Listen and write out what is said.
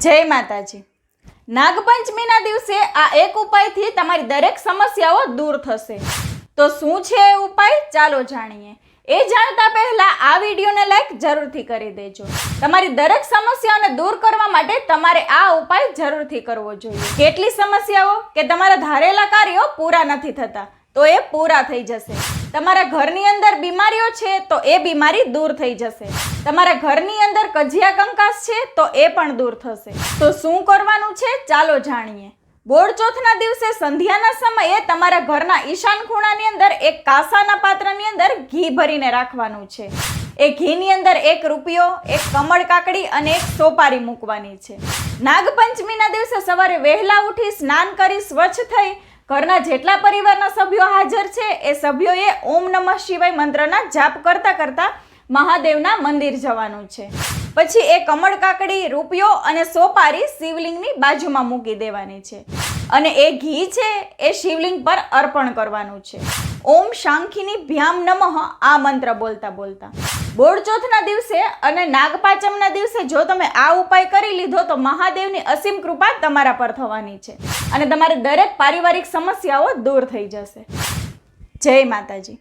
જય માતાજી। નાગપંચમીના દિવસે આ એક ઉપાયથી તમારી દરેક સમસ્યાઓ દૂર થશે। તો શું છે એ ઉપાય, ચાલો જાણીએ। એ જાણતા પહેલા આ વિડીયોને લાઈક જરૂરથી કરી દેજો। તમારી દરેક સમસ્યાઓને દૂર કરવા માટે તમારે આ ઉપાય જરૂરથી કરવો જોઈએ। કેટલી સમસ્યાઓ કે તમારા ધારેલા કાર્યો પૂરા નથી થતા, તો એ પૂરા થઈ જશે। તમારા ઘરની અંદર બીમારીઓ છે તો એ બીમારી દૂર થઈ જશે। તમારા ઘરની અંદર કજિયા કંકાસ છે તો એ પણ દૂર થશે। તો શું કરવાનું છે, ચાલો જાણીએ। બોળચોથના દિવસે સંધ્યાના સમયે તમારા ઘરના ઈશાન ખૂણાની અંદર એક કાંસાના પાત્રની અંદર ઘી ભરીને રાખવાનું છે। એ ઘીની અંદર 1 રૂપિયો, 1 કમળ કાકડી અને 1 સોપારી મૂકવાની છે। નાગપંચમીના દિવસે સવારે વહેલા ઉઠી સ્નાન કરી સ્વચ્છ થઈ ઘરના જેટલા પરિવારના સભ્યો હાજર છે એ સભ્યોએ ઓમ નમઃ શિવાય મંત્રના જાપ કરતા કરતા મહાદેવના મંદિર જવાનું છે। પછી એ કમળ કાકડી, રૂપિયો અને સોપારી શિવલિંગની બાજુમાં મૂકી દેવાની છે અને એ ઘી છે એ શિવલિંગ પર અર્પણ કરવાનું છે। ઓમ શાંખિની ભ્યામ નમઃ આ મંત્ર બોલતા બોલતા બોળચોથના દિવસે અને નાગપાંચમના દિવસે જો તમે આ ઉપાય કરી લીધો તો મહાદેવની અસીમ કૃપા તમારા પર થવાની છે અને તમારી દરેક પારિવારિક સમસ્યાઓ દૂર થઈ જશે। જય માતાજી।